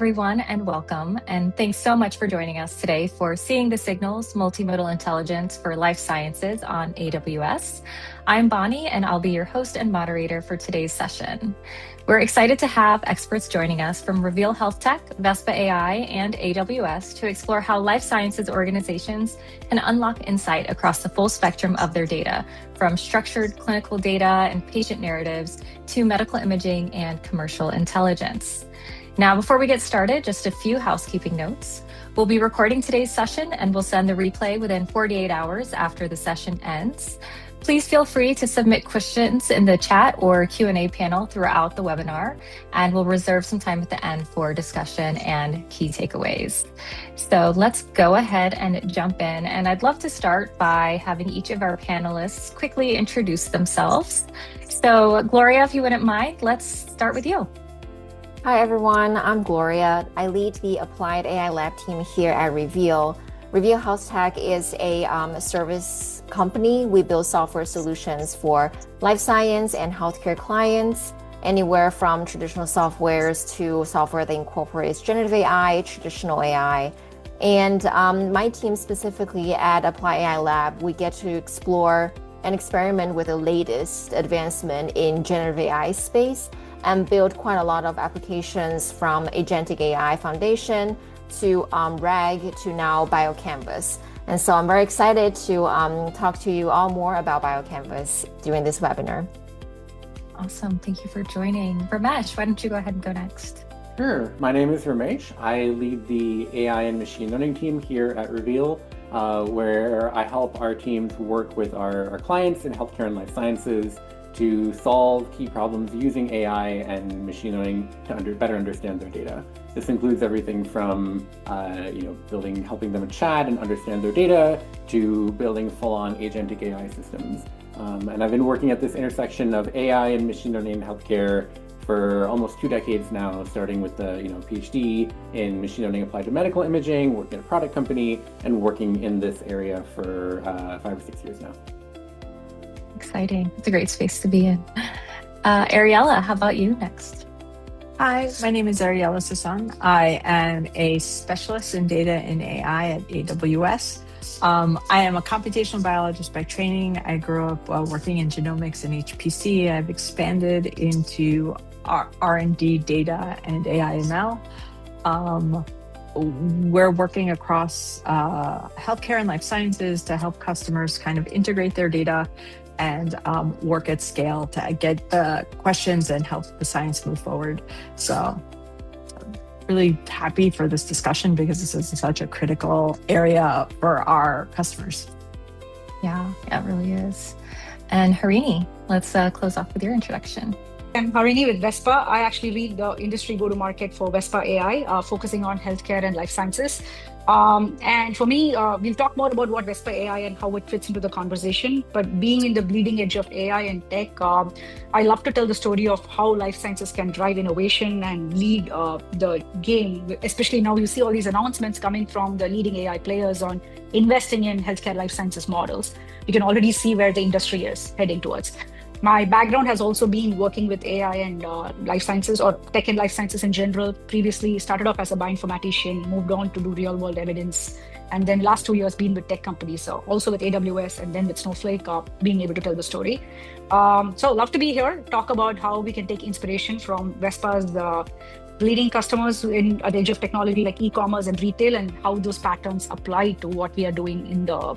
everyone, and welcome. And thanks so much for joining us today for Seeing the Signals, Multimodal Intelligence for Life Sciences on AWS. I'm Bonnie, and I'll be your host and moderator for today's session. We're excited to have experts joining us from Reveal HealthTech, Vespa AI, and AWS to explore how life sciences organizations can unlock insight across the full spectrum of their data, from structured clinical data and patient narratives to medical imaging and commercial intelligence. Now, before we get started, just a few housekeeping notes. We'll be recording today's session and we'll send the replay within 48 hours after the session ends. Please feel free to submit questions in the chat or Q&A panel throughout the webinar, and we'll reserve some time at the end for discussion and key takeaways. So let's go ahead and jump in. And I'd love to start by having each of our panelists quickly introduce themselves. So Gloria, if you wouldn't mind, let's start with you. Hi everyone, I'm Gloria. I lead the Applied AI Lab team here at Reveal. Reveal HealthTech is a service company. We build software solutions for life science and healthcare clients, anywhere from traditional softwares to software that incorporates generative AI, traditional AI. And my team specifically at Applied AI Lab, we get to explore and experiment with the latest advancement in generative AI space and build quite a lot of applications from Agentic AI Foundation to RAG to now BioCanvas. And so I'm very excited to talk to you all more about BioCanvas during this webinar. Awesome, thank you for joining. Ramesh, why don't you go ahead and go next? Sure, my name is Ramesh. I lead the AI and machine learning team here at Reveal, where I help our teams work with our clients in healthcare and life sciences to solve key problems using AI and machine learning to better understand their data. This includes everything from helping them chat and understand their data to building full-on agentic AI systems. And I've been working at this intersection of AI and machine learning in healthcare for almost 2 decades now, starting with the PhD in machine learning applied to medical imaging, working at a product company, and working in this area for 5 or 6 years now. Exciting. It's a great space to be in. Ariella, how about you next? Hi, my name is Ariella Sasan. I am a specialist in data and AI at AWS. I am a computational biologist by training. I grew up working in genomics and HPC. I've expanded into R&D data and AI ML. We're working across healthcare and life sciences to help customers kind of integrate their data and work at scale to get the questions and help the science move forward. So really happy for this discussion because this is such a critical area for our customers. Yeah, it really is. And Harini, let's close off with your introduction. I'm Harini with Vespa. I actually lead the industry go-to-market for Vespa AI, focusing on healthcare and life sciences. And for me, we'll talk more about what Vespa AI and how it fits into the conversation. But being in the bleeding edge of AI and tech, I love to tell the story of how life sciences can drive innovation and lead the game. Especially now you see all these announcements coming from the leading AI players on investing in healthcare life sciences models. You can already see where the industry is heading towards. My background has also been working with AI and life sciences, or tech and life sciences in general. Previously started off as a bioinformatician, moved on to do real world evidence. And then last 2 years been with tech companies, so also with AWS and then with Snowflake, being able to tell the story. So love to be here, talk about how we can take inspiration from Vespa's leading customers at the edge of technology like e-commerce and retail, and how those patterns apply to what we are doing in the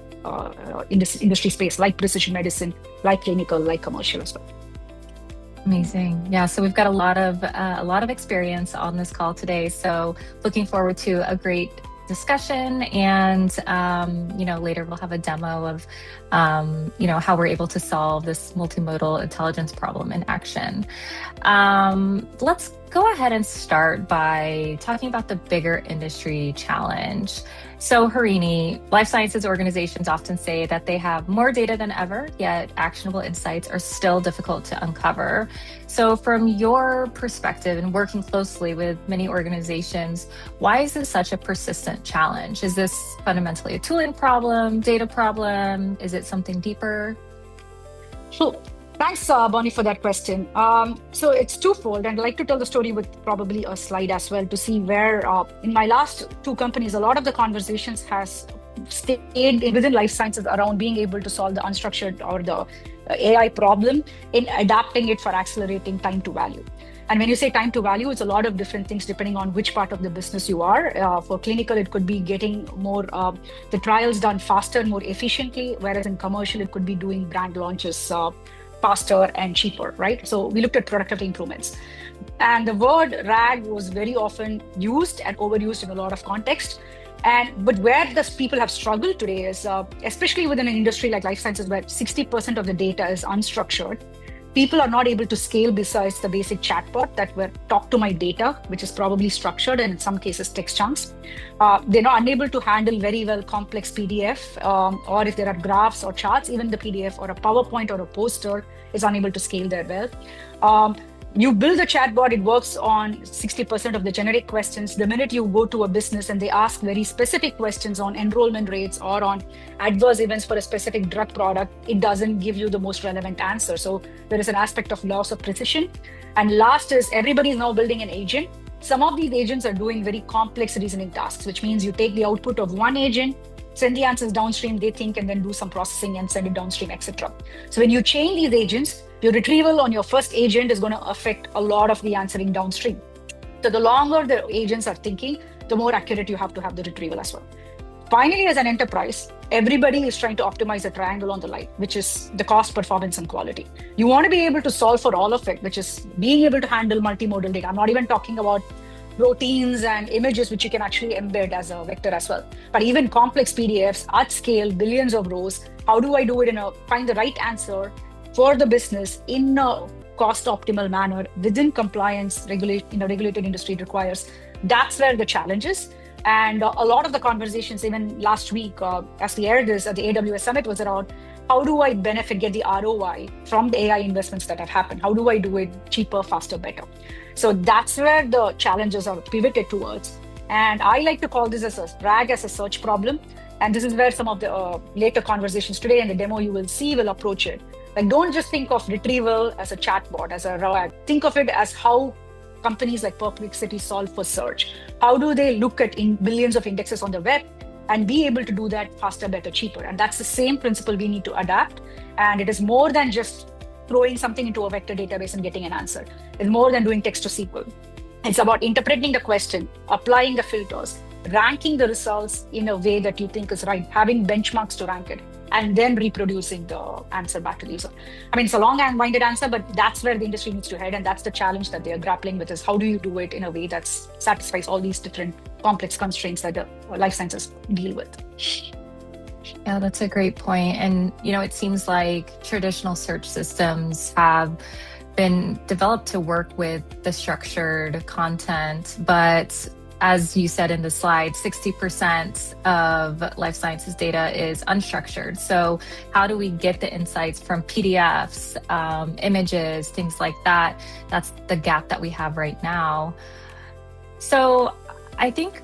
industry space, like precision medicine, like clinical, like commercial as well. Amazing. Yeah, so we've got a lot of experience on this call today. So looking forward to a great discussion, and later we'll have a demo of how we're able to solve this multimodal intelligence problem in action. Let's go ahead and start by talking about the bigger industry challenge. So Harini, life sciences organizations often say that they have more data than ever, yet actionable insights are still difficult to uncover. So from your perspective and working closely with many organizations, why is this such a persistent challenge? Is this fundamentally a tooling problem, data problem? Is it something deeper? So Thanks, Bonnie, for that question. So it's twofold, and I'd like to tell the story with probably a slide as well to see where, in my last two companies, a lot of the conversations has stayed within life sciences around being able to solve the unstructured or the AI problem in adapting it for accelerating time to value. And when you say time to value, it's a lot of different things depending on which part of the business you are. For clinical, it could be getting more the trials done faster, more efficiently, whereas in commercial, it could be doing brand launches faster and cheaper, right? So we looked at productivity improvements. And the word RAG was very often used and overused in a lot of context. But where the people have struggled today is, especially within an industry like life sciences, where 60% of the data is unstructured, people are not able to scale besides the basic chatbot that were talk to my data, which is probably structured and in some cases text chunks. They're not unable to handle very well complex PDF, or if there are graphs or charts, even the PDF or a PowerPoint or a poster is unable to scale that well. You build a chatbot, it works on 60% of the generic questions. The minute you go to a business and they ask very specific questions on enrollment rates or on adverse events for a specific drug product, it doesn't give you the most relevant answer. So there is an aspect of loss of precision. And last is everybody is now building an agent. Some of these agents are doing very complex reasoning tasks, which means you take the output of one agent, send the answers downstream, they think, and then do some processing and send it downstream, etc. So when you chain these agents, your retrieval on your first agent is going to affect a lot of the answering downstream. So the longer the agents are thinking, the more accurate you have to have the retrieval as well. Finally, as an enterprise, everybody is trying to optimize a triangle on the line, which is the cost, performance, and quality. You want to be able to solve for all of it, which is being able to handle multimodal data. I'm not even talking about proteins and images, which you can actually embed as a vector as well. But even complex PDFs at scale, billions of rows, how do I do it find the right answer for the business in a cost optimal manner within compliance in a regulated industry requires? That's where the challenge is. And a lot of the conversations, even last week, as we aired this at the AWS Summit, was around how do I get the ROI from the AI investments that have happened? How do I do it cheaper, faster, better? So that's where the challenges are pivoted towards. And I like to call this as a RAG as a search problem. And this is where some of the later conversations today and the demo you will see will approach it. Like, don't just think of retrieval as a chatbot, as a RAG. Think of it as how companies like Perplexity solve for search. How do they look at billions of indexes on the web and be able to do that faster, better, cheaper? And that's the same principle we need to adapt. And it is more than just throwing something into a vector database and getting an answer. It's more than doing text to SQL. It's about interpreting the question, applying the filters, ranking the results in a way that you think is right, having benchmarks to rank it, and then reproducing the answer back to the user. I mean, it's a long and winded answer, but that's where the industry needs to head. And that's the challenge that they're grappling with, is how do you do it in a way that satisfies all these different complex constraints that the life sciences deal with. Yeah, that's a great point. And, it seems like traditional search systems have been developed to work with the structured content, but as you said in the slide, 60% of life sciences data is unstructured. So how do we get the insights from PDFs, images, things like that? That's the gap that we have right now. So I think,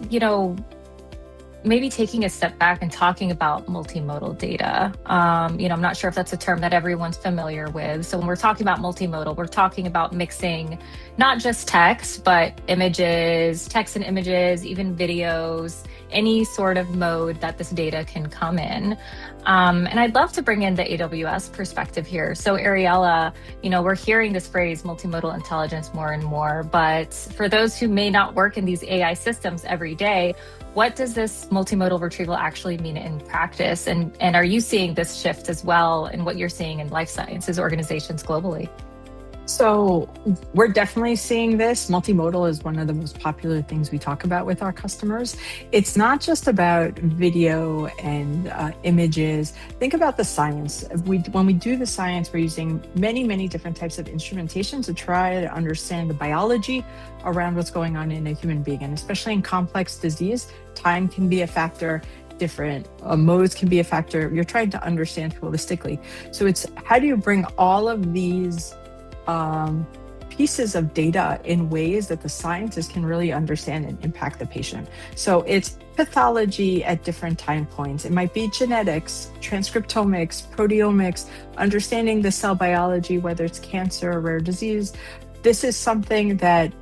maybe taking a step back and talking about multimodal data. I'm not sure if that's a term that everyone's familiar with. So when we're talking about multimodal, we're talking about mixing not just text, but images, text and images, even videos, any sort of mode that this data can come in. And I'd love to bring in the AWS perspective here. So Ariella, we're hearing this phrase multimodal intelligence more and more, but for those who may not work in these AI systems every day, what does this multimodal retrieval actually mean in practice? And are you seeing this shift as well in what you're seeing in life sciences organizations globally? So we're definitely seeing this. Multimodal is one of the most popular things we talk about with our customers. It's not just about video and images. Think about the science. When we do the science, we're using many, many different types of instrumentation to try to understand the biology around what's going on in a human being. And especially in complex disease, time can be a factor. Different modes can be a factor. You're trying to understand holistically. So it's how do you bring all of these pieces of data in ways that the scientists can really understand and impact the patient. So it's pathology at different time points. It might be genetics, transcriptomics, proteomics, understanding the cell biology, whether it's cancer or rare disease. This is something that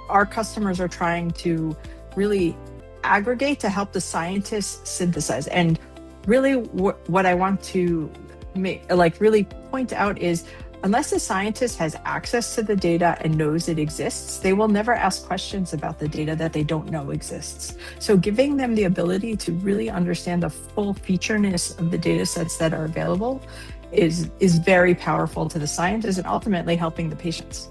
our customers are trying to really aggregate to help the scientists synthesize. And really what I want to really point out is, unless the scientist has access to the data and knows it exists, they will never ask questions about the data that they don't know exists. So giving them the ability to really understand the full featureness of the data sets that are available is very powerful to the scientists and ultimately helping the patients.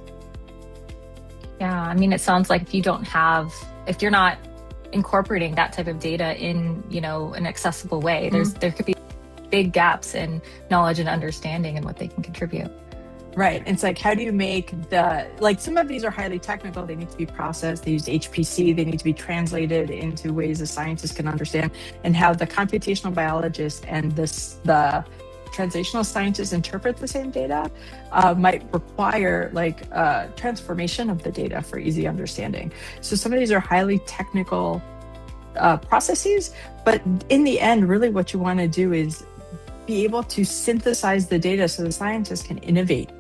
Yeah, I mean, it sounds like if you're not incorporating that type of data in, an accessible way, there could be big gaps in knowledge and understanding and what they can contribute. Right. It's like, how do you make some of these are highly technical. They need to be processed. They use HPC. They need to be translated into ways a scientist can understand, and how the computational biologists and the translational scientists interpret the same data might require transformation of the data for easy understanding. So some of these are highly technical processes, but in the end, really what you want to do is be able to synthesize the data so the scientists can innovate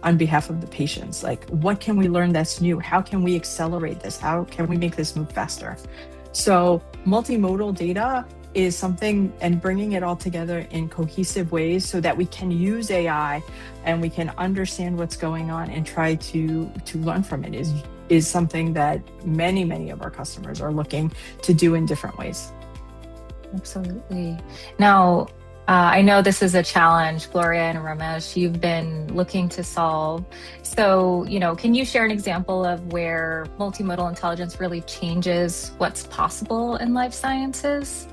on behalf of the patients. Like, what can we learn that's new? How can we accelerate this? How can we make this move faster? So multimodal data is something, and bringing it all together in cohesive ways so that we can use AI and we can understand what's going on and try to learn from it is something that many of our customers are looking to do in different ways. Absolutely. Now, I know this is a challenge, Gloria and Ramesh, you've been looking to solve. So, can you share an example of where multimodal intelligence really changes what's possible in life sciences?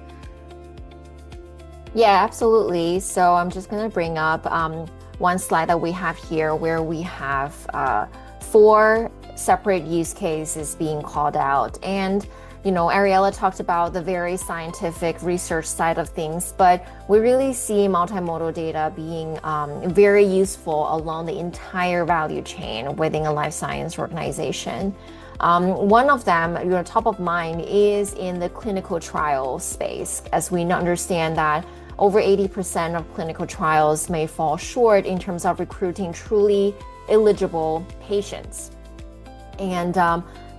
Yeah, absolutely. So I'm just going to bring up one slide that we have here where we have 4 separate use cases being called out. And Ariella talked about the very scientific research side of things, but we really see multimodal data being very useful along the entire value chain within a life science organization. One of them, top of mind, is in the clinical trial space, as we understand that over 80% of clinical trials may fall short in terms of recruiting truly eligible patients. And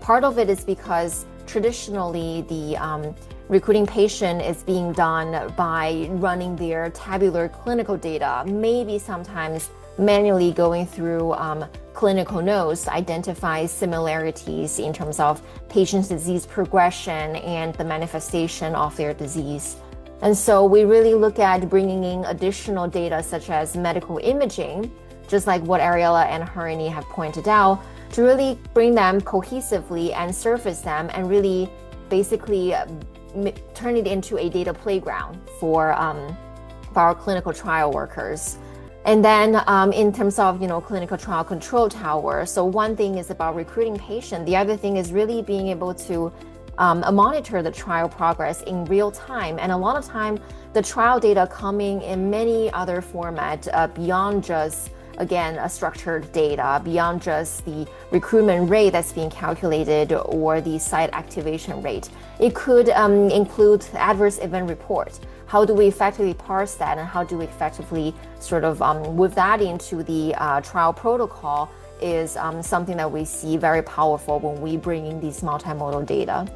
part of it is because traditionally the recruiting patient is being done by running their tabular clinical data, maybe sometimes manually going through clinical notes to identify similarities in terms of patient's disease progression and the manifestation of their disease. And so we really look at bringing in additional data such as medical imaging, just like what Ariella and Harini have pointed out, to really bring them cohesively and surface them and really basically turn it into a data playground for our clinical trial workers. And then in terms of clinical trial control tower, so one thing is about recruiting patients, the other thing is really being able to monitor the trial progress in real time. And a lot of time, the trial data coming in many other formats beyond just, again, a structured data, beyond just the recruitment rate that's being calculated or the site activation rate. It could include adverse event report. How do we effectively parse that, and how do we effectively sort of weave that into the trial protocol is something that we see very powerful when we bring in these multimodal data.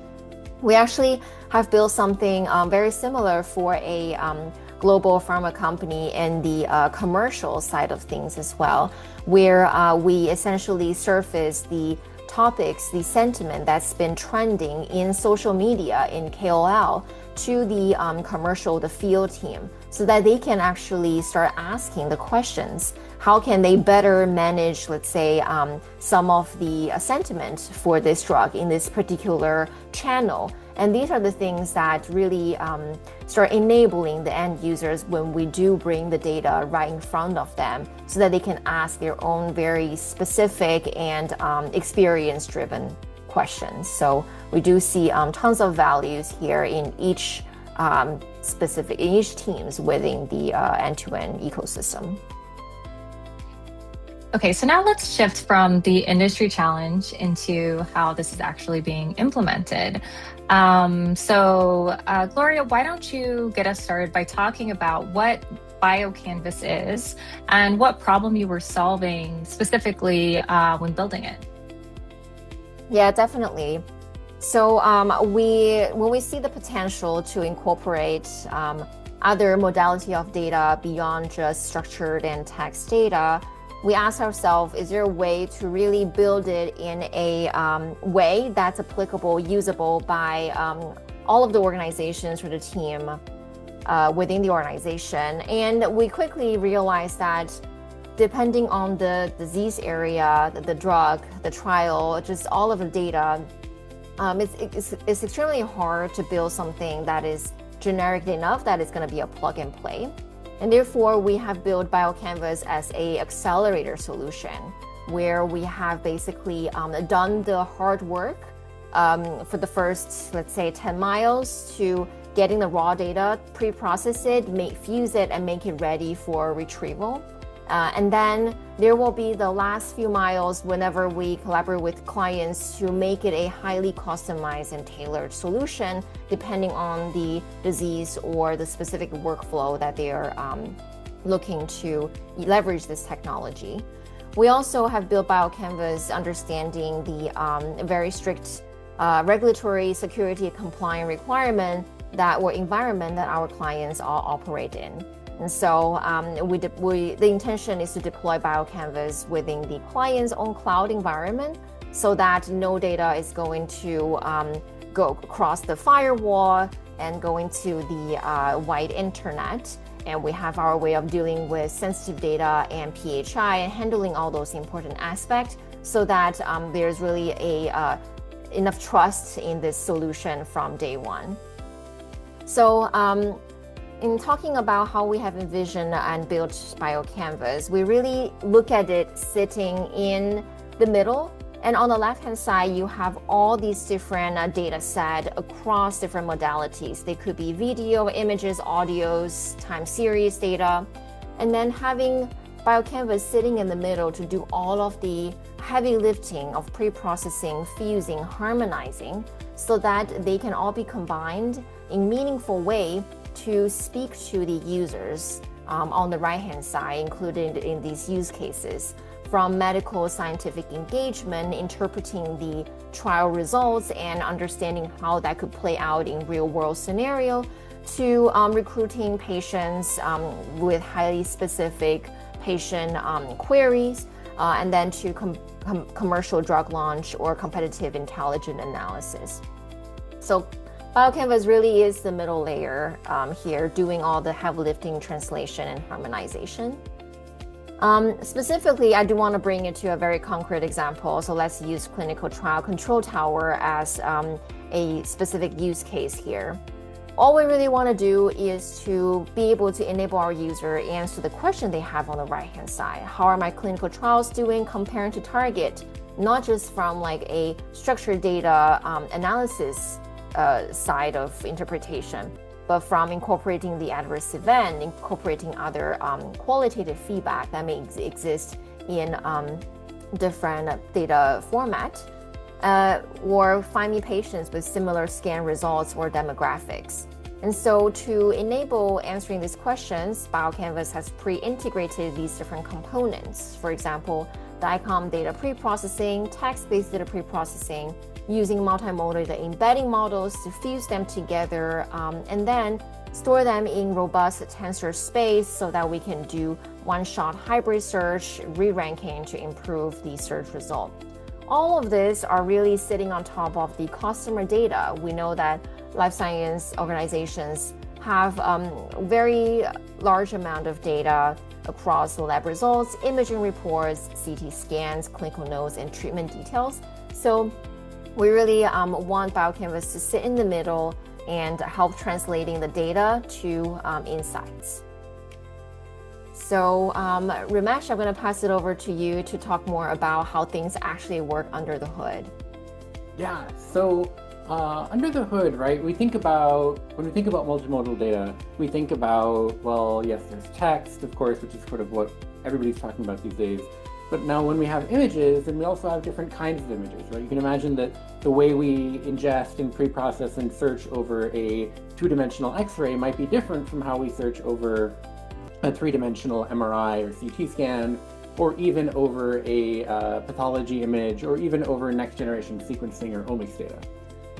We actually have built something very similar for a global pharma company in the commercial side of things as well, where we essentially surface the topics, the sentiment that's been trending in social media, in KOL, to the commercial, the field team, so that they can actually start asking the questions. How can they better manage, let's say, some of the sentiment for this drug in this particular channel? And these are the things that really start enabling the end users when we do bring the data right in front of them, so that they can ask their own very specific and experience-driven questions. So we do see tons of values here in each teams within the end-to-end ecosystem. Okay, so now let's shift from the industry challenge into how this is actually being implemented. Gloria, why don't you get us started by talking about what BioCanvas is and what problem you were solving specifically when building it? Yeah, definitely. So when we see the potential to incorporate other modality of data beyond just structured and text data, we ask ourselves, is there a way to really build it in a way that's applicable, usable by all of the organizations or the team within the organization? And we quickly realized that depending on the disease area, the drug, the trial, just all of the data, it's extremely hard to build something that is generic enough that it's going to be a plug and play. And therefore, we have built BioCanvas as a accelerator solution, where we have basically done the hard work for the first, let's say, 10 miles to getting the raw data, pre-process it, fuse it, and make it ready for retrieval. And then there will be the last few miles whenever we collaborate with clients to make it a highly customized and tailored solution depending on the disease or the specific workflow that they are looking to leverage this technology. We also have built BioCanvas understanding the very strict regulatory security compliant requirement that or environment that our clients all operate in. And so the intention is to deploy BioCanvas within the client's own cloud environment so that no data is going to go across the firewall and go into the wide internet. And we have our way of dealing with sensitive data and PHI and handling all those important aspects so that there's really enough trust in this solution from day one. So in talking about how we have envisioned and built BioCanvas, we really look at it sitting in the middle. And on the left-hand side, you have all these different data set across different modalities. They could be video, images, audios, time series data. And then having BioCanvas sitting in the middle to do all of the heavy lifting of pre-processing, fusing, harmonizing, so that they can all be combined in meaningful way to speak to the users on the right-hand side, included in these use cases, from medical scientific engagement, interpreting the trial results and understanding how that could play out in real-world scenario, to recruiting patients with highly specific patient queries, and then to commercial drug launch or competitive intelligence analysis. So BioCanvas really is the middle layer here, doing all the heavy lifting, translation, and harmonization. Specifically, I do want to bring it to a very concrete example. So let's use clinical trial control tower as a specific use case here. All we really want to do is to be able to enable our user answer the question they have on the right-hand side. How are my clinical trials doing comparing to target? Not just from like a structured data analysis side of interpretation, but from incorporating the adverse event, incorporating other qualitative feedback that may exist in different data format, or finding patients with similar scan results or demographics. And so to enable answering these questions, BioCanvas has pre-integrated these different components. For example, DICOM data pre-processing, text-based data pre-processing, using multimodal data embedding models to fuse them together and then store them in robust tensor space so that we can do one-shot hybrid search, re-ranking to improve the search result. All of this are really sitting on top of the customer data. We know that life science organizations have very large amount of data across the lab results, imaging reports, CT scans, clinical notes, and treatment details. So we really want BioCanvas to sit in the middle and help translating the data to insights. So Ramesh, I'm going to pass it over to you to talk more about how things actually work under the hood. Yeah, so under the hood, right, when we think about multimodal data, we think about, well, yes, there's text, of course, which is sort of what everybody's talking about these days. But now when we have images, then we also have different kinds of images, right? You can imagine that the way we ingest and pre-process and search over a two-dimensional X-ray might be different from how we search over a three-dimensional MRI or CT scan, or even over a pathology image, or even over next-generation sequencing or omics data.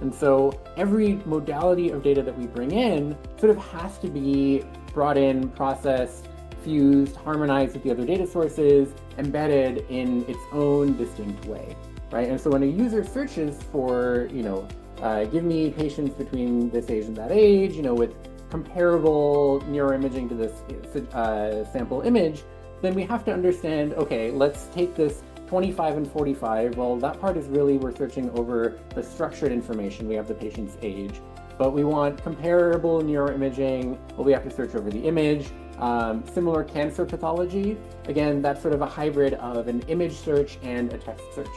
And so every modality of data that we bring in sort of has to be brought in, processed, fused, harmonized with the other data sources, embedded in its own distinct way, right? And so when a user searches for, give me patients between this age and that age, with comparable neuroimaging to this sample image, then we have to understand, okay, let's take this 25 and 45. Well, that part is really, we're searching over the structured information. We have the patient's age, but we want comparable neuroimaging. Well, we have to search over the image. Similar cancer pathology, again, that's sort of a hybrid of an image search and a text search,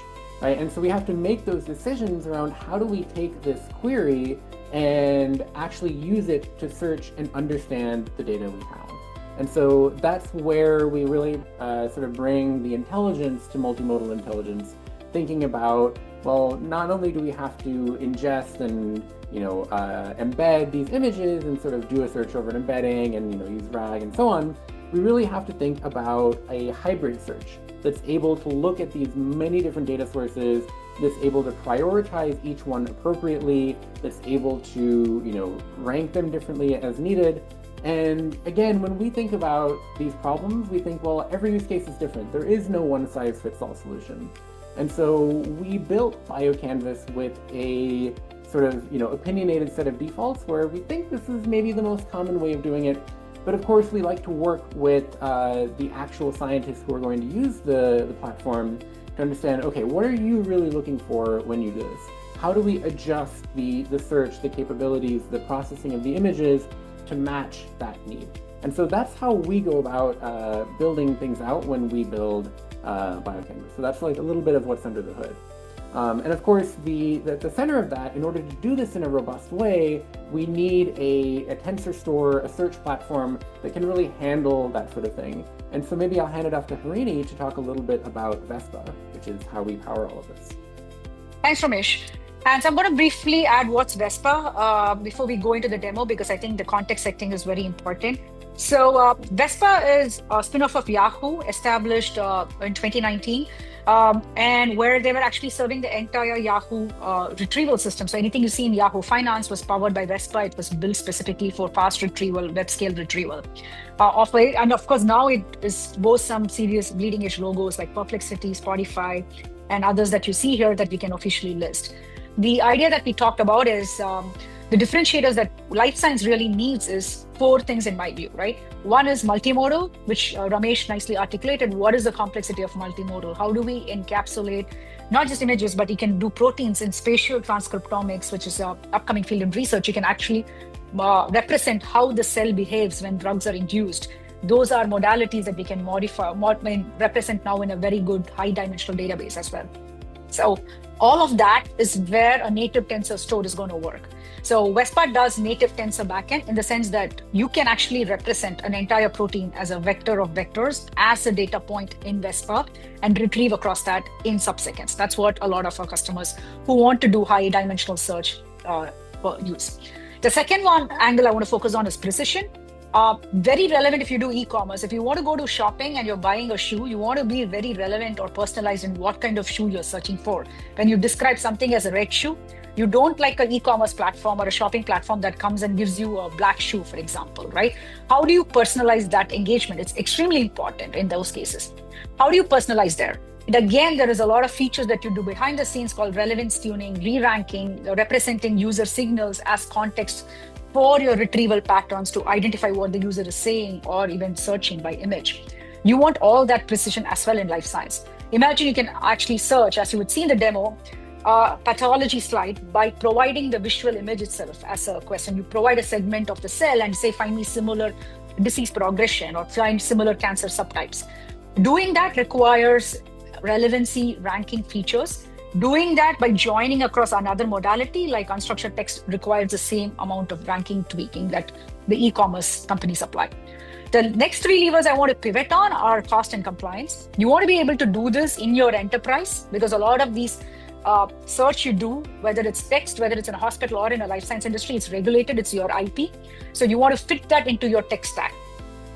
right? And so we have to make those decisions around how do we take this query and actually use it to search and understand the data we have. And so that's where we really sort of bring the intelligence to multimodal intelligence, thinking about, well, not only do we have to ingest and embed these images and sort of do a search over an embedding and use RAG and so on, we really have to think about a hybrid search that's able to look at these many different data sources, that's able to prioritize each one appropriately, that's able to rank them differently as needed. And again, when we think about these problems, we think, well, every use case is different. There is no one-size-fits-all solution. And so we built BioCanvas with a sort of opinionated set of defaults where we think this is maybe the most common way of doing it. But of course, we like to work with the actual scientists who are going to use the platform to understand, okay, what are you really looking for when you do this? How do we adjust the search, the capabilities, the processing of the images to match that need? And so that's how we go about building things out when we build BioCanvas. So that's like a little bit of what's under the hood. And of course, the center of that, in order to do this in a robust way, we need a tensor store, a search platform that can really handle that sort of thing. And so maybe I'll hand it off to Harini to talk a little bit about Vespa, which is how we power all of this. Thanks, Ramesh. And so I'm going to briefly add what's Vespa before we go into the demo, because I think the context setting is very important. So Vespa is a spin-off of Yahoo, established in 2019, and where they were actually serving the entire Yahoo retrieval system. So anything you see in Yahoo Finance was powered by Vespa. It was built specifically for fast retrieval, web-scale retrieval. And of course, now it boasts some serious bleeding-edge logos like Perplexity, Spotify, and others that you see here that we can officially list. The idea that we talked about is the differentiators that life science really needs is 4 things in my view, right? One is multimodal, which Ramesh nicely articulated. What is the complexity of multimodal? How do we encapsulate not just images, but you can do proteins in spatial transcriptomics, which is an upcoming field in research. You can actually represent how the cell behaves when drugs are induced. Those are modalities that we can represent now in a very good high dimensional database as well. So all of that is where a native tensor store is going to work. So Vespa does native tensor backend in the sense that you can actually represent an entire protein as a vector of vectors as a data point in Vespa and retrieve across that in sub-seconds. That's what a lot of our customers who want to do high dimensional search use. The second angle I want to focus on is precision. Very relevant if you do e-commerce. If you want to go to shopping and you're buying a shoe, you want to be very relevant or personalized in what kind of shoe you're searching for. When you describe something as a red shoe, you don't like an e-commerce platform or a shopping platform that comes and gives you a black shoe, for example, right? How do you personalize that engagement? It's extremely important in those cases. How do you personalize there? And again, there is a lot of features that you do behind the scenes called relevance tuning, re-ranking, representing user signals as context for your retrieval patterns to identify what the user is saying or even searching by image. You want all that precision as well in life science. Imagine you can actually search, as you would see in the demo, pathology slide by providing the visual image itself as a question. You provide a segment of the cell and say, find me similar disease progression or find similar cancer subtypes. Doing that requires relevancy ranking features. Doing that by joining across another modality like unstructured text requires the same amount of ranking tweaking that the e-commerce companies apply. The next three levers I want to pivot on are cost and compliance. You want to be able to do this in your enterprise because a lot of these search you do, whether it's text, whether it's in a hospital or in a life science industry, it's regulated, it's your IP. So you want to fit that into your tech stack.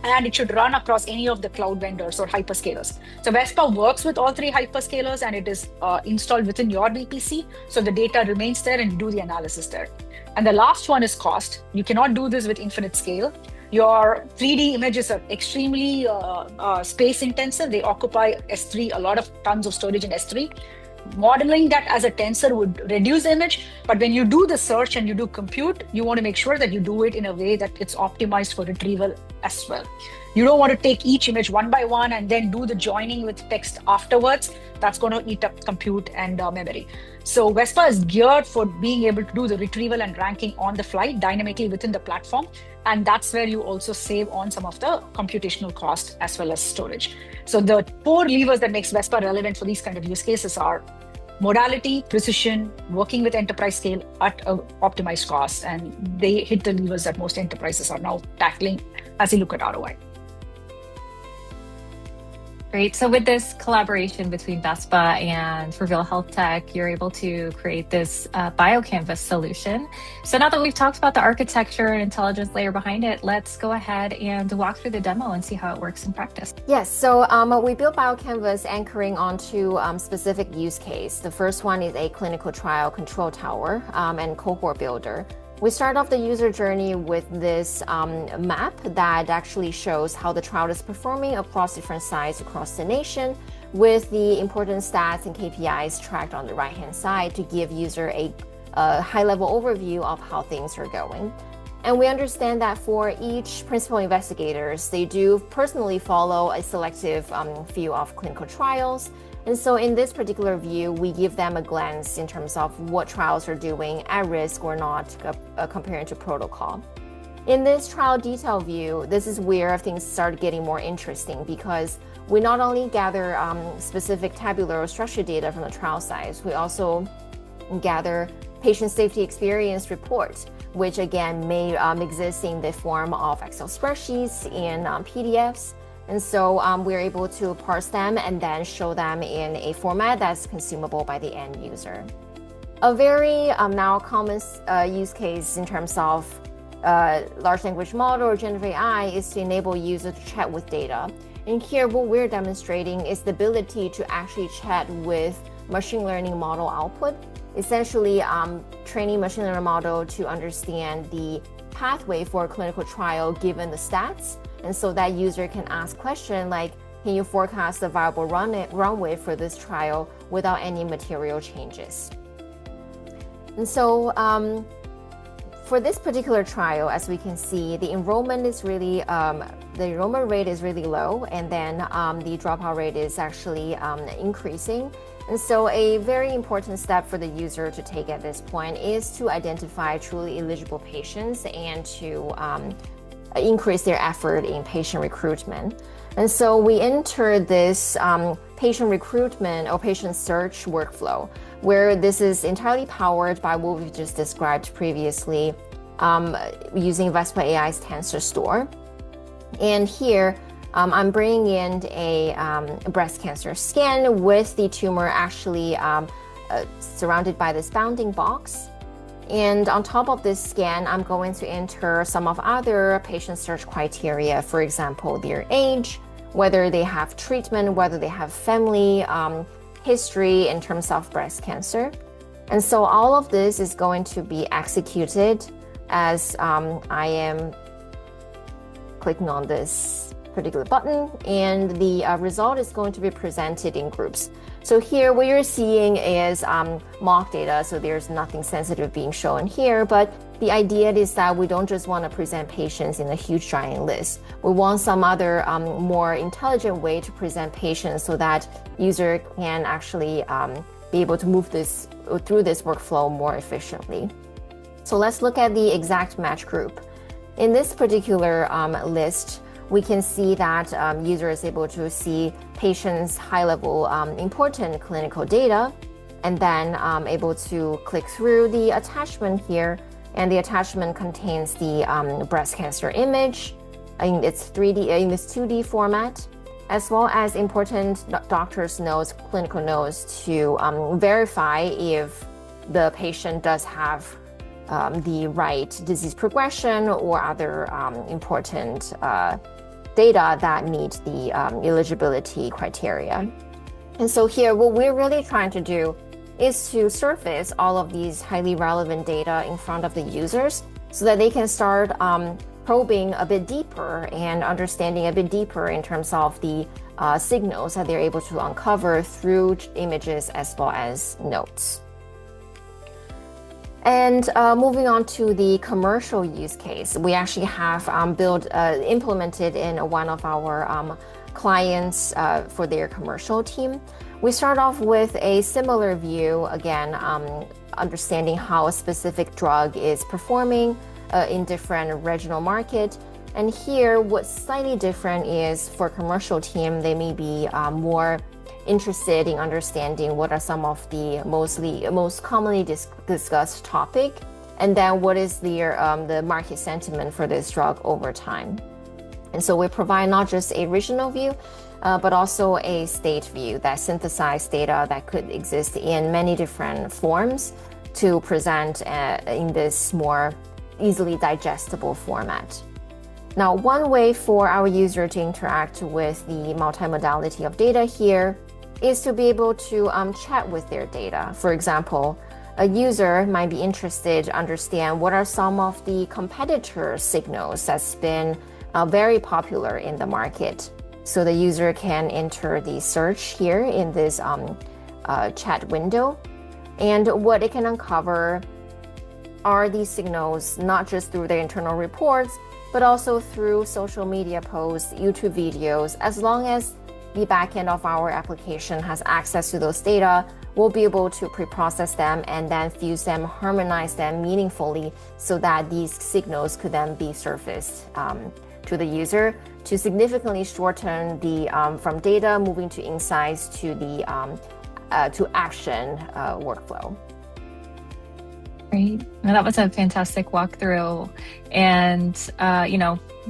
And it should run across any of the cloud vendors or hyperscalers. So Vespa works with all three hyperscalers and it is installed within your VPC. So the data remains there and you do the analysis there. And the last one is cost. You cannot do this with infinite scale. Your 3D images are extremely space intensive. They occupy S3, a lot of tons of storage in S3. Modeling that as a tensor would reduce the image, but when you do the search and you do compute, you want to make sure that you do it in a way that it's optimized for retrieval as well. You don't want to take each image one by one and then do the joining with text afterwards. That's going to eat up compute and memory. So Vespa is geared for being able to do the retrieval and ranking on the fly dynamically within the platform. And that's where you also save on some of the computational cost as well as storage. So the four levers that makes Vespa relevant for these kind of use cases are modality, precision, working with enterprise scale at an optimized cost. And they hit the levers that most enterprises are now tackling as they look at ROI. Great. So with this collaboration between Vespa and Reveal HealthTech, you're able to create this BioCanvas solution. So now that we've talked about the architecture and intelligence layer behind it, let's go ahead and walk through the demo and see how it works in practice. Yes, so we built BioCanvas anchoring onto specific use case. The first one is a clinical trial control tower and cohort builder. We start off the user journey with this map that actually shows how the trial is performing across different sites across the nation, with the important stats and KPIs tracked on the right-hand side to give user a high-level overview of how things are going. And we understand that for each principal investigators, they do personally follow a selective few of clinical trials. And so in this particular view, we give them a glance in terms of what trials are doing at risk or not comparing to protocol. In this trial detail view, this is where things start getting more interesting because we not only gather specific tabular or structured data from the trial sites, we also gather patient safety experience reports, which again may exist in the form of Excel spreadsheets and PDFs. And so we're able to parse them and then show them in a format that's consumable by the end user. A very now common use case in terms of large language model or generative AI is to enable users to chat with data. And here what we're demonstrating is the ability to actually chat with machine learning model output, essentially training machine learning model to understand the pathway for a clinical trial given the stats. And so that user can ask questions like, can you forecast the viable runway for this trial without any material changes? And so for this particular trial, as we can see, the enrollment is really, the enrollment rate is really low, and then the dropout rate is actually increasing. And so a very important step for the user to take at this point is to identify truly eligible patients and to increase their effort in patient recruitment. And so we enter this patient recruitment or patient search workflow, where this is entirely powered by what we've just described previously using Vespa AI's tensor store. And here, I'm bringing in a breast cancer scan with the tumor actually surrounded by this bounding box. And on top of this scan, I'm going to enter some of other patient search criteria, for example, their age, whether they have treatment, whether they have family history in terms of breast cancer. And so all of this is going to be executed as I am clicking on this particular button, and the result is going to be presented in groups. So here what you're seeing is mock data, so there's nothing sensitive being shown here, but the idea is that we don't just want to present patients in a huge giant list. We want some other more intelligent way to present patients so that user can actually be able to move through this workflow more efficiently. So let's look at the exact match group. In this particular list, we can see that user is able to see patients' high-level important clinical data, and then able to click through the attachment here, and the attachment contains the breast cancer image, in its 3D, in this 2D format, as well as important doctor's notes, clinical notes to verify if the patient does have the right disease progression or other important data that meet the eligibility criteria. And so here, what we're really trying to do is to surface all of these highly relevant data in front of the users so that they can start probing a bit deeper and understanding a bit deeper in terms of the signals that they're able to uncover through images as well as notes. And moving on to the commercial use case, we actually have implemented in one of our clients for their commercial team. We start off with a similar view, again, understanding how a specific drug is performing in different regional market. And here, what's slightly different is for commercial team, they may be more interested in understanding what are some of the most commonly discussed topic, and then what is the market sentiment for this drug over time. And so we provide not just a regional view, but also a state view that synthesized data that could exist in many different forms to present in this more easily digestible format. Now, one way for our user to interact with the multimodality of data here is to be able to chat with their data. For example, a user might be interested to understand what are some of the competitor signals that's been very popular in the market. So the user can enter the search here in this chat window. And what it can uncover are these signals, not just through their internal reports, but also through social media posts, YouTube videos. As long as the backend of our application has access to those data, we'll be able to pre-process them and then fuse them, harmonize them meaningfully so that these signals could then be surfaced to the user to significantly shorten the from data moving to insights to the to action workflow. Great. Well, that was a fantastic walkthrough. And,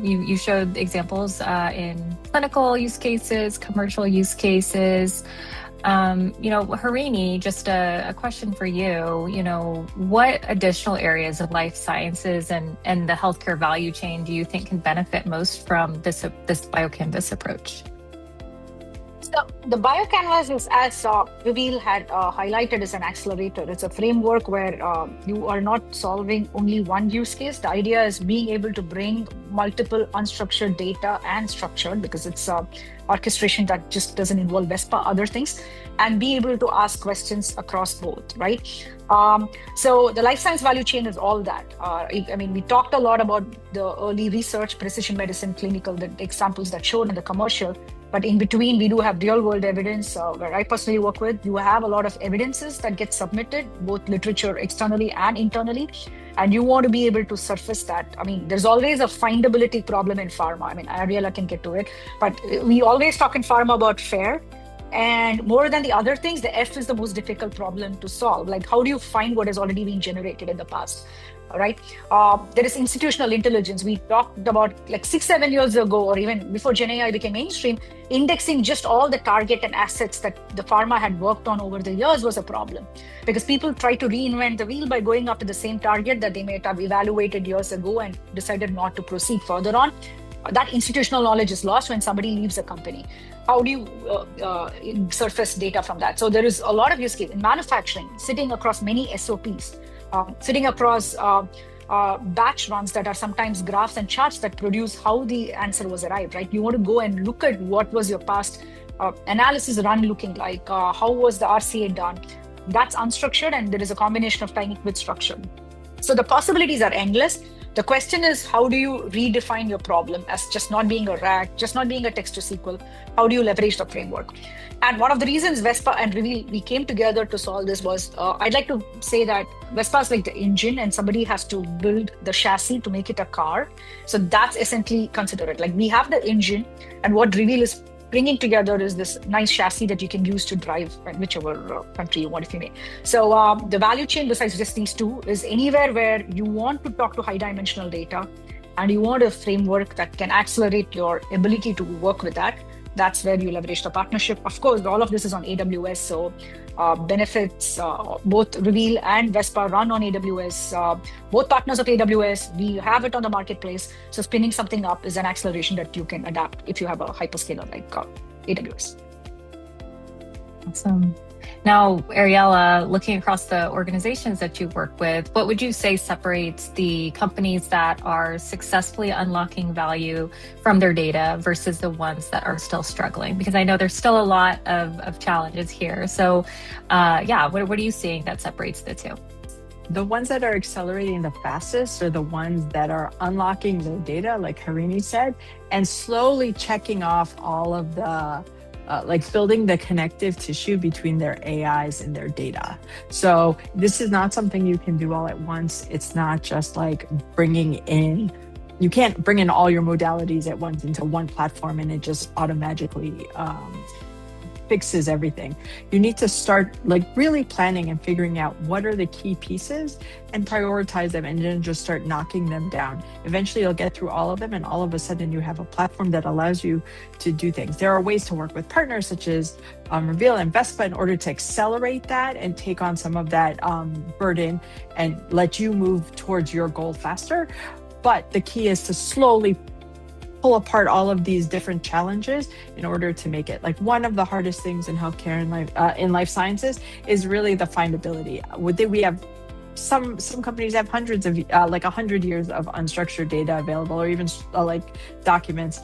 you showed examples in clinical use cases, commercial use cases. Harini, just a question for you. What additional areas of life sciences and the healthcare value chain do you think can benefit most from this BioCanvas approach? So the BioCanvas is, as Reveal had highlighted, as an accelerator. It's a framework where you are not solving only one use case. The idea is being able to bring multiple unstructured data and structured, because it's orchestration that just doesn't involve Vespa, other things, and be able to ask questions across both, right? So the life science value chain is all that. We talked a lot about the early research, precision medicine, clinical, the examples that showed in the commercial. But in between, we do have real world evidence where I personally work with. You have a lot of evidences that get submitted, both literature externally and internally. And you want to be able to surface that. There's always a findability problem in pharma. Ariella can get to it. But we always talk in pharma about FAIR. And more than the other things, the F is the most difficult problem to solve. Like, how do you find what has already been generated in the past? All right. There is institutional intelligence. We talked about 6-7 years ago, or even before Gen AI became mainstream, indexing just all the target and assets that the pharma had worked on over the years was a problem, because people try to reinvent the wheel by going after the same target that they may have evaluated years ago and decided not to proceed further on. That institutional knowledge is lost when somebody leaves a company. How do you surface data from that? So there is a lot of use case in manufacturing, sitting across many SOPs. Sitting across batch runs that are sometimes graphs and charts that produce how the answer was arrived, right? You want to go and look at what was your past analysis run looking like, how was the RCA done? That's unstructured, and there is a combination of tying it with structured. So the possibilities are endless. The question is, how do you redefine your problem as just not being a RAG, just not being a text to SQL? How do you leverage the framework? And one of the reasons Vespa and Reveal, we came together to solve this was, I'd like to say that Vespa is like the engine, and somebody has to build the chassis to make it a car. So that's essentially considered. Like, we have the engine, and what Reveal is bringing together is this nice chassis that you can use to drive whichever country you want, if you may. So the value chain, besides just these two, is anywhere where you want to talk to high dimensional data and you want a framework that can accelerate your ability to work with that, that's where you leverage the partnership. Of course, all of this is on AWS, so benefits, both Reveal and Vespa run on AWS, both partners of AWS. We have it on the marketplace. So spinning something up is an acceleration that you can adapt if you have a hyperscaler like AWS. Awesome. Now, Ariella, looking across the organizations that you work with, what would you say separates the companies that are successfully unlocking value from their data versus the ones that are still struggling? Because I know there's still a lot of challenges here. So what are you seeing that separates the two? The ones that are accelerating the fastest are the ones that are unlocking their data, like Harini said, and slowly checking off all of the like building the connective tissue between their AIs and their data. So this is not something you can do all at once. It's not just like you can't bring in all your modalities at once into one platform and it just automatically fixes everything. You need to start like really planning and figuring out what are the key pieces and prioritize them, and then just start knocking them down. Eventually you'll get through all of them, and all of a sudden you have a platform that allows you to do things. There are ways to work with partners such as Reveal and Vespa in order to accelerate that and take on some of that burden and let you move towards your goal faster. But the key is to slowly pull apart all of these different challenges in order to make it. Like, one of the hardest things in healthcare and in life sciences is really the findability. We have some companies have hundreds of like 100 years of unstructured data available, or even like documents.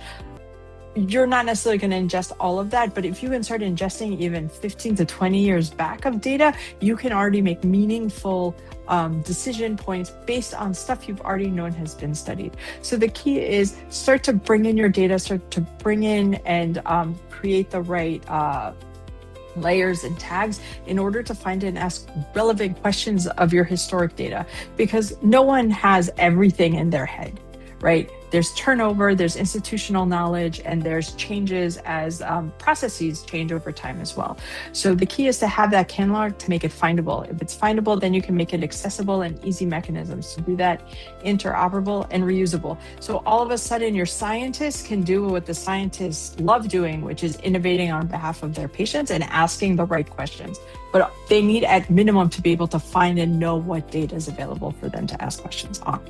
You're not necessarily going to ingest all of that, but if you can start ingesting even 15 to 20 years back of data, you can already make meaningful decision points based on stuff you've already known has been studied. So the key is start to bring in your data, start to bring in and create the right layers and tags in order to find and ask relevant questions of your historic data, because no one has everything in their head, right? There's turnover, there's institutional knowledge, and there's changes as processes change over time as well. So the key is to have that catalog to make it findable. If it's findable, then you can make it accessible and easy mechanisms to do that, interoperable and reusable. So all of a sudden your scientists can do what the scientists love doing, which is innovating on behalf of their patients and asking the right questions. But they need at minimum to be able to find and know what data is available for them to ask questions on.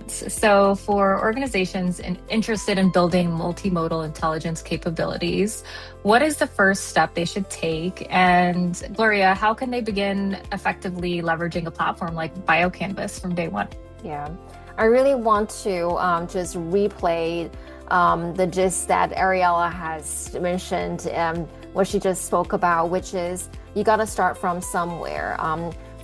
So for organizations interested in building multimodal intelligence capabilities, what is the first step they should take? And Gloria, how can they begin effectively leveraging a platform like BioCanvas from day one? Yeah, I really want to just replay the gist that Ariella has mentioned, what she just spoke about, which is you got to start from somewhere.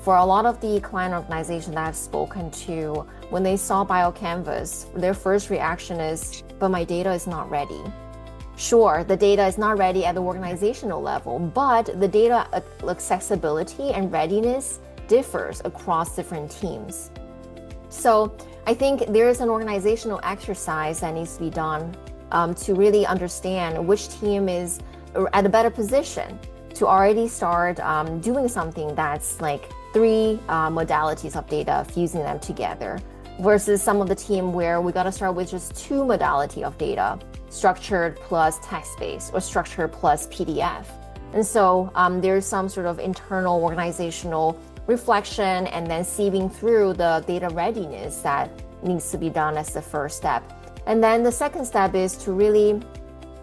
For a lot of the client organizations that I've spoken to, when they saw BioCanvas, their first reaction is, but my data is not ready. Sure, the data is not ready at the organizational level, but the data accessibility and readiness differs across different teams. So I think there is an organizational exercise that needs to be done to really understand which team is at a better position to already start doing something that's like 3 modalities of data, fusing them together, versus some of the team where we got to start with just 2 modality of data, structured plus text-based or structured plus PDF. And so there's some sort of internal organizational reflection and then sieving through the data readiness that needs to be done as the first step. And then the second step is to really,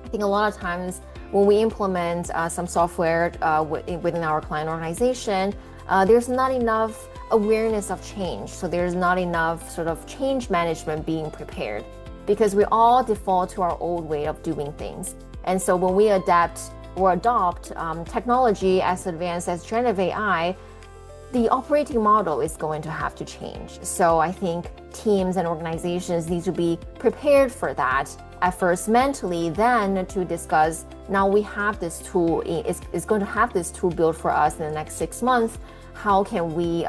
I think a lot of times when we implement some software within our client organization, there's not enough awareness of change. So there's not enough sort of change management being prepared, because we all default to our old way of doing things. And so when we adapt or adopt technology as advanced as generative AI, the operating model is going to have to change. So I think teams and organizations need to be prepared for that at first mentally, then to discuss, now we have this tool, it's going to have this tool built for us in the next 6 months. How can we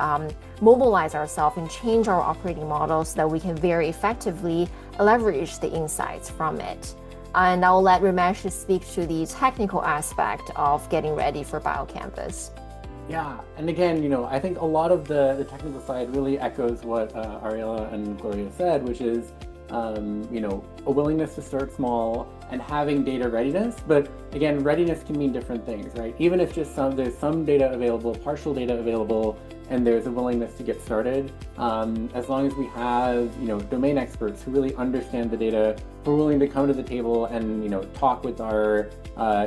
mobilize ourselves and change our operating model so that we can very effectively leverage the insights from it? And I'll let Ramesh speak to the technical aspect of getting ready for BioCanvas. Yeah, and again, I think a lot of the technical side really echoes what Ariella and Gloria said, which is a willingness to start small and having data readiness. But again, readiness can mean different things, right? Even if just there's some data available, partial data available, and there's a willingness to get started, as long as we have domain experts who really understand the data, who are willing to come to the table and talk with our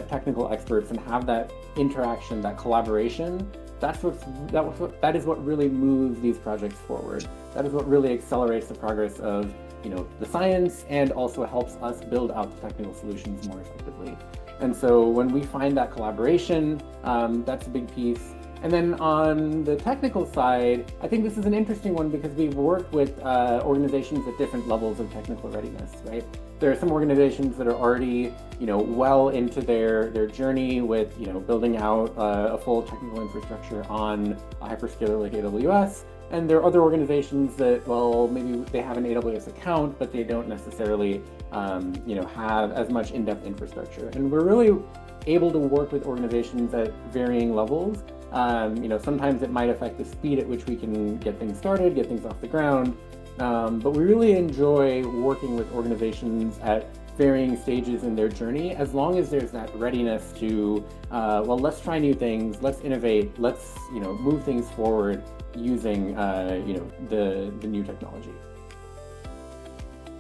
technical experts and have that interaction, that collaboration, that is what really moves these projects forward. That is what really accelerates the progress of the science, and also helps us build out the technical solutions more effectively. And so when we find that collaboration, that's a big piece. And then on the technical side, I think this is an interesting one because we've worked with organizations at different levels of technical readiness, right? There are some organizations that are already, well into their journey with, building out a full technical infrastructure on a hyperscaler like AWS. And there are other organizations that, well, maybe they have an AWS account, but they don't necessarily, have as much in-depth infrastructure. And we're really able to work with organizations at varying levels. Sometimes it might affect the speed at which we can get things started, get things off the ground. But we really enjoy working with organizations at varying stages in their journey, as long as there's that readiness to, let's try new things, let's innovate, let's, move things forward using, the new technology.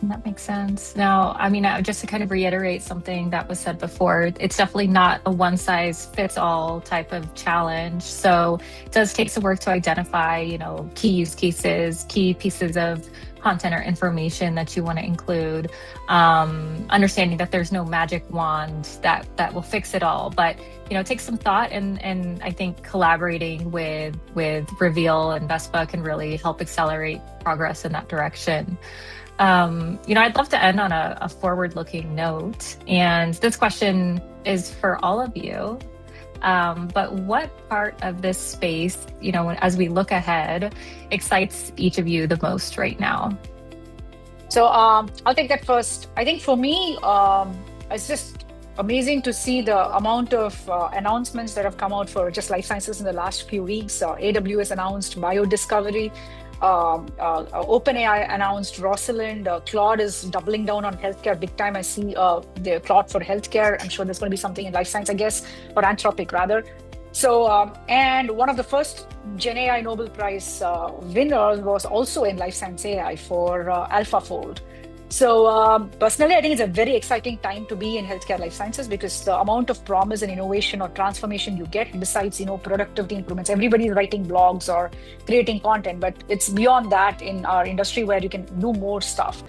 That makes sense. Now, just to kind of reiterate something that was said before, it's definitely not a one size fits all type of challenge. So it does take some work to identify, key use cases, key pieces of content or information that you want to include, understanding that there's no magic wand that will fix it all, but it takes some thought, and I think collaborating with Reveal and Vespa can really help accelerate progress in that direction. I'd love to end on a forward-looking note, and this question is for all of you. But what part of this space, as we look ahead, excites each of you the most right now? So I'll take that first. I think for me, it's just amazing to see the amount of announcements that have come out for just life sciences in the last few weeks. AWS announced biodiscovery. OpenAI announced Rosalind. Claude is doubling down on healthcare big time. I see the Claude for healthcare. I'm sure there's going to be something in life science, I guess, or Anthropic rather. So, and one of the first Gen AI Nobel Prize winners was also in life science AI for AlphaFold. So personally, I think it's a very exciting time to be in healthcare life sciences, because the amount of promise and innovation or transformation you get, besides productivity improvements. Everybody's writing blogs or creating content, but it's beyond that in our industry, where you can do more stuff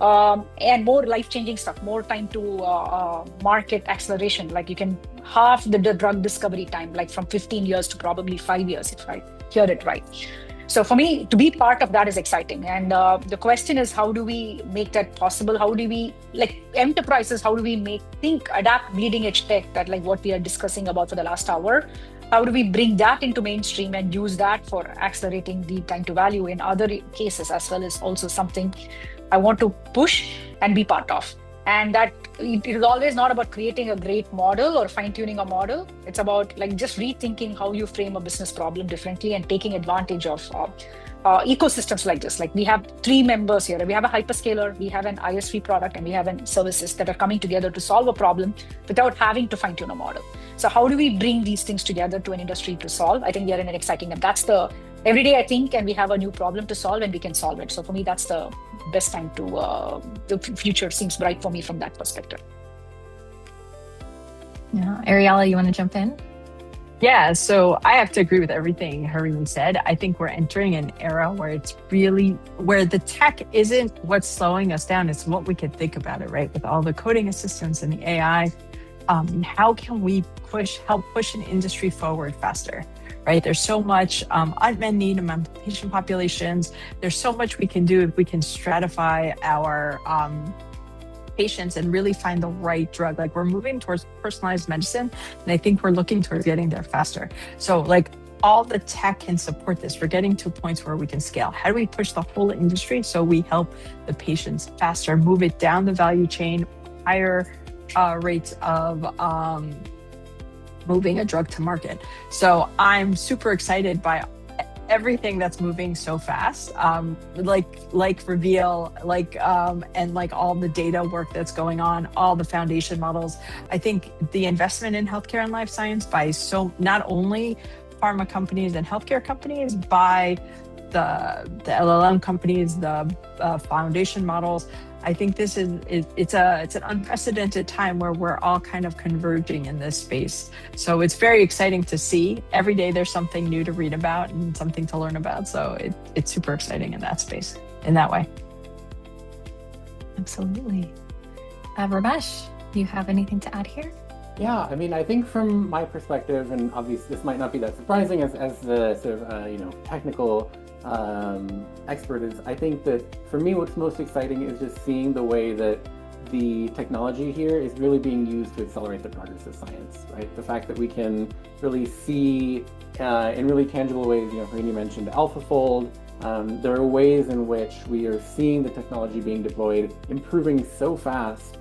and more life-changing stuff, more time to market acceleration. Like you can half the drug discovery time, like from 15 years to probably 5 years, if I hear it right. So for me, to be part of that is exciting. And the question is, how do we make that possible? How do we, enterprises, how do we adapt bleeding edge tech, that like what we are discussing about for the last hour? How do we bring that into mainstream and use that for accelerating the time to value in other cases, as well as also something I want to push and be part of? And that it is always not about creating a great model or fine-tuning a model. It's about just rethinking how you frame a business problem differently and taking advantage of ecosystems like this. Like we have three members here. We have a hyperscaler, we have an ISV product, and we have services that are coming together to solve a problem without having to fine-tune a model. So how do we bring these things together to an industry to solve? I think we are in an exciting, and that's the every day I think, and we have a new problem to solve and we can solve it. So for me, that's the best time to, the future seems bright for me from that perspective. Yeah, Ariella, you want to jump in? Yeah, so I have to agree with everything Harini said. I think we're entering an era where it's really, where the tech isn't what's slowing us down, it's what we can think about it, right? With all the coding assistants and the AI, how can we help push an industry forward faster? Right? There's so much unmet need among patient populations. There's so much we can do if we can stratify our patients and really find the right drug. Like we're moving towards personalized medicine, and I think we're looking towards getting there faster. So all the tech can support this. We're getting to points where we can scale. How do we push the whole industry so we help the patients faster, move it down the value chain, higher rates of moving a drug to market? So I'm super excited by everything that's moving so fast, like Reveal, and like all the data work that's going on, all the foundation models. I think the investment in healthcare and life science by not only pharma companies and healthcare companies, by the LLM companies, the foundation models. I think this it's an unprecedented time where we're all kind of converging in this space. So it's very exciting to see. Every day there's something new to read about and something to learn about. So it's super exciting in that space, in that way. Absolutely. Ramesh, do you have anything to add here? Yeah, I mean, I think from my perspective, and obviously this might not be that surprising as the sort of technical expert is, I think that for me what's most exciting is just seeing the way that the technology here is really being used to accelerate the progress of science, right? The fact that we can really see in really tangible ways, Harini mentioned AlphaFold. There are ways in which we are seeing the technology being deployed, improving so fast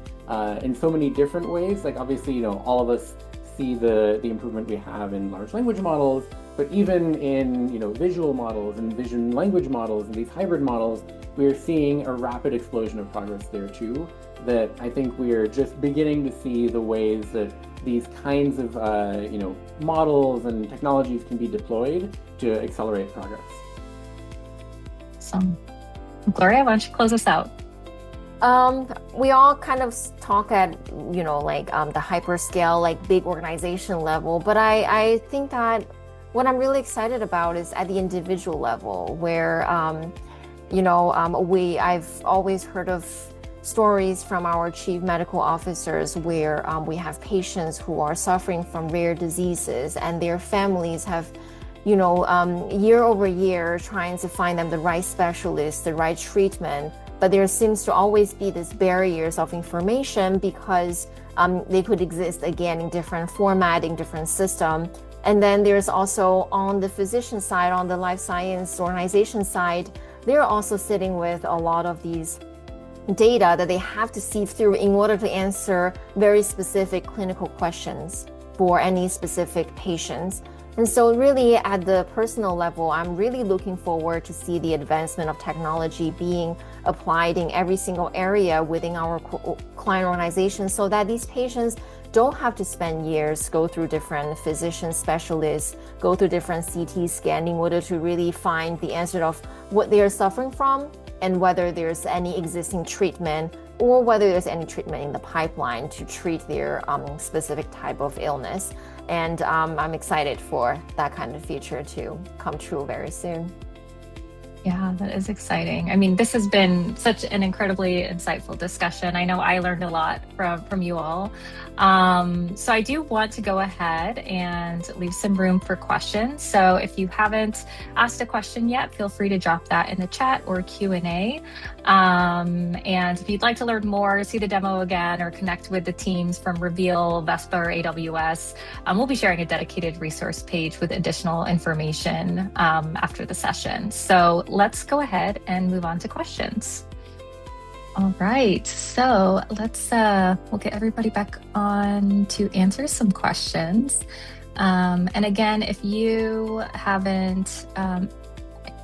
in so many different ways. Like obviously, all of us see the improvement we have in large language models, but even in visual models and vision language models and these hybrid models, we are seeing a rapid explosion of progress there too. That I think we are just beginning to see the ways that these kinds of models and technologies can be deployed to accelerate progress. Awesome. Gloria, why don't you close us out? We all kind of talk at, the hyperscale, like big organization level, but I think that what I'm really excited about is at the individual level where, I've always heard of stories from our chief medical officers where we have patients who are suffering from rare diseases and their families have year over year trying to find them the right specialist, the right treatment. But there seems to always be these barriers of information because they could exist again in different format, in different system. And then there's also on the physician side, on the life science organization side, they're also sitting with a lot of these data that they have to sieve through in order to answer very specific clinical questions for any specific patients. And so really at the personal level, I'm really looking forward to see the advancement of technology being applied in every single area within our client organization so that these patients don't have to spend years, go through different physician specialists, go through different CT scan in order to really find the answer of what they are suffering from and whether there's any existing treatment or whether there's any treatment in the pipeline to treat their specific type of illness. And I'm excited for that kind of future to come true very soon. Yeah, that is exciting. I mean, this has been such an incredibly insightful discussion. I know I learned a lot from you all. So I do want to go ahead and leave some room for questions. So if you haven't asked a question yet, feel free to drop that in the chat or Q&A. And if you'd like to learn more, see the demo again, or connect with the teams from Reveal, Vespa, or AWS, we'll be sharing a dedicated resource page with additional information after the session. So let's go ahead and move on to questions. All right, so we'll get everybody back on to answer some questions. And again, if you haven't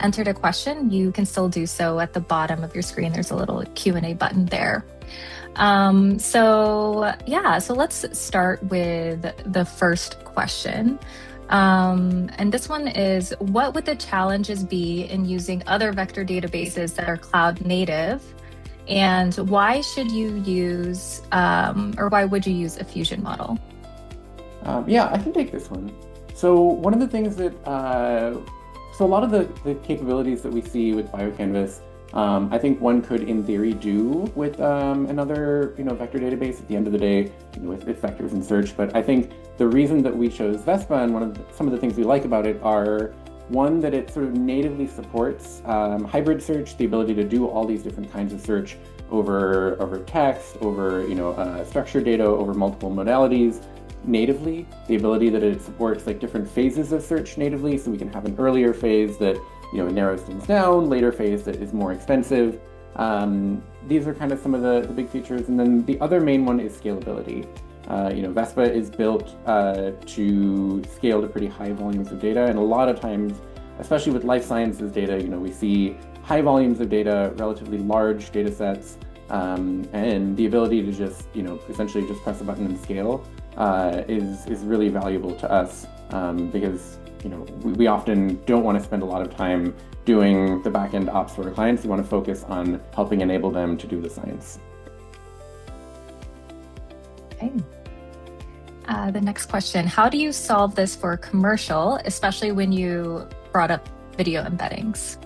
entered a question, you can still do so at the bottom of your screen. There's a little Q&A button there. So let's start with the first question. And this one is, what would the challenges be in using other vector databases that are cloud native? And why should you use, or why would you use a fusion model? Yeah, I can take this one. So one of the things that, so a lot of the capabilities that we see with BioCanvas, I think one could, in theory, do with another, vector database at the end of the day, with vectors and search. But I think the reason that we chose Vespa and some of the things we like about it are, one, that it sort of natively supports hybrid search, the ability to do all these different kinds of search over text, over structured data, over multiple modalities natively. The ability that it supports like different phases of search natively, so we can have an earlier phase that narrows things down, later phase that is more expensive. These are kind of some of the big features, and then the other main one is scalability. Vespa is built to scale to pretty high volumes of data, and a lot of times especially with life sciences data, we see high volumes of data, relatively large data sets, and the ability to just, essentially just press a button and scale is really valuable to us because, we often don't want to spend a lot of time doing the back-end ops for our clients. We want to focus on helping enable them to do the science. Okay. The next question, how do you solve this for commercial, especially when you brought up video embeddings?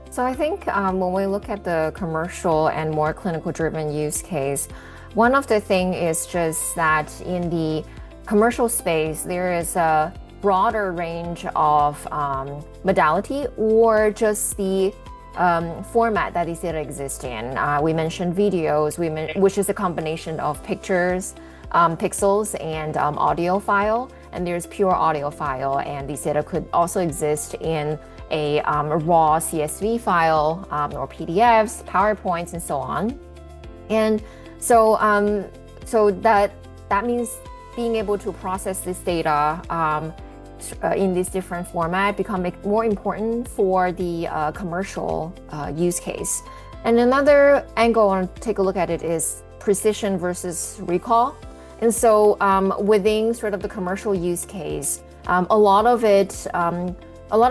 So I think when we look at the commercial and more clinical driven use case, one of the things is just that in the commercial space, there is a broader range of modality or just the format that these data exist in. We mentioned videos, which is a combination of pictures, pixels, and audio file. And there's pure audio file, and these data could also exist in a raw CSV file or PDFs, PowerPoints, and so on. And so that means being able to process this data in this different format become more important for the commercial use case. And another angle I want to take a look at it is precision versus recall. And so within sort of the commercial use case, a lot of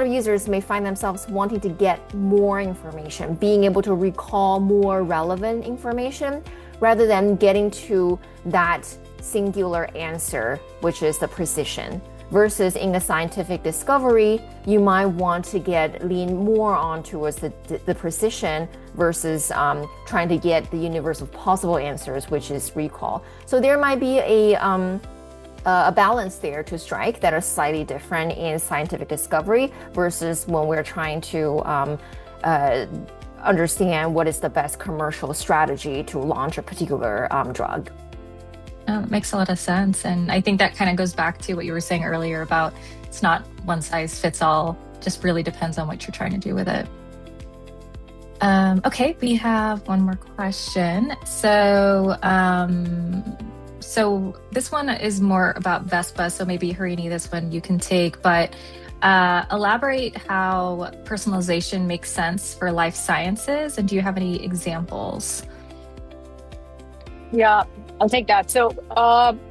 users may find themselves wanting to get more information, being able to recall more relevant information rather than getting to that singular answer, which is the precision. Versus in the scientific discovery, you might want to lean more on towards the precision versus trying to get the universe of possible answers, which is recall. So there might be a balance there to strike that are slightly different in scientific discovery versus when we're trying to understand what is the best commercial strategy to launch a particular drug. It makes a lot of sense. And I think that kind of goes back to what you were saying earlier about it's not one size fits all, just really depends on what you're trying to do with it. Okay, we have one more question. So this one is more about Vespa, so maybe Harini, this one you can take, but elaborate how personalization makes sense for life sciences, and do you have any examples? Yeah, I'll take that. So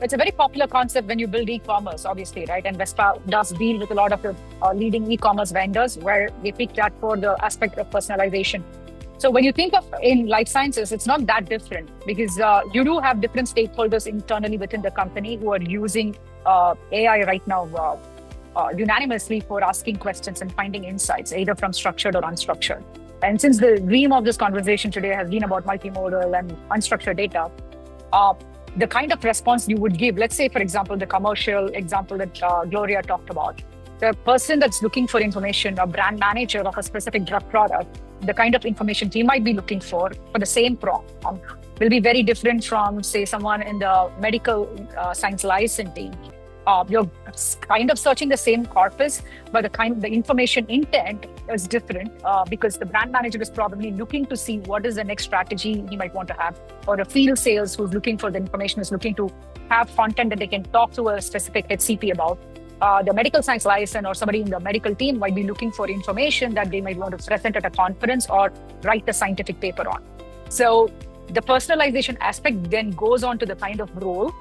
it's a very popular concept when you build e-commerce, obviously, right? And Vespa does deal with a lot of the leading e-commerce vendors where they pick that for the aspect of personalization. So when you think of in life sciences, it's not that different because you do have different stakeholders internally within the company who are using AI right now unanimously for asking questions and finding insights, either from structured or unstructured. And since the dream of this conversation today has been about multimodal and unstructured data, the kind of response you would give, let's say, for example, the commercial example that Gloria talked about, the person that's looking for information, a brand manager of a specific drug product, the kind of information he might be looking for the same prompt will be very different from, say, someone in the medical science licensing. You're kind of searching the same corpus, but the information intent is different because the brand manager is probably looking to see what is the next strategy he might want to have, or a field sales who's looking for the information is looking to have content that they can talk to a specific HCP about. The medical science license or somebody in the medical team might be looking for information that they might want to present at a conference or write a scientific paper on. So the personalization aspect then goes on to the kind of role,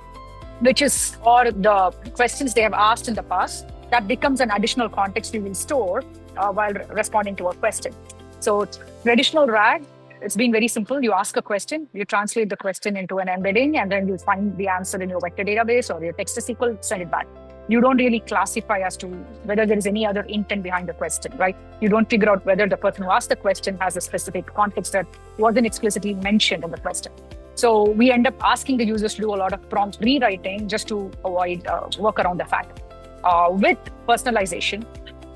which is, or the questions they have asked in the past, that becomes an additional context you will store while responding to a question. So traditional RAG, it's been very simple. You ask a question, you translate the question into an embedding, and then you find the answer in your vector database or your text to SQL, send it back. You don't really classify as to whether there is any other intent behind the question, right? You don't figure out whether the person who asked the question has a specific context that wasn't explicitly mentioned in the question. So we end up asking the users to do a lot of prompt rewriting just to avoid work around the fact. With personalization,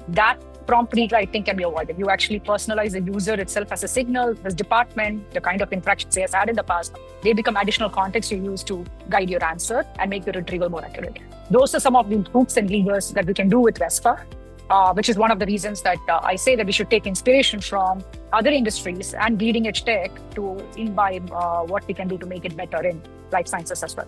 that prompt rewriting can be avoided. You actually personalize the user itself as a signal, his department, the kind of interactions he has had in the past. They become additional context you use to guide your answer and make the retrieval more accurate. Those are some of the hooks and levers that we can do with Vespa, which is one of the reasons that I say that we should take inspiration from other industries and bleeding edge tech to imbibe what we can do to make it better in life sciences as well.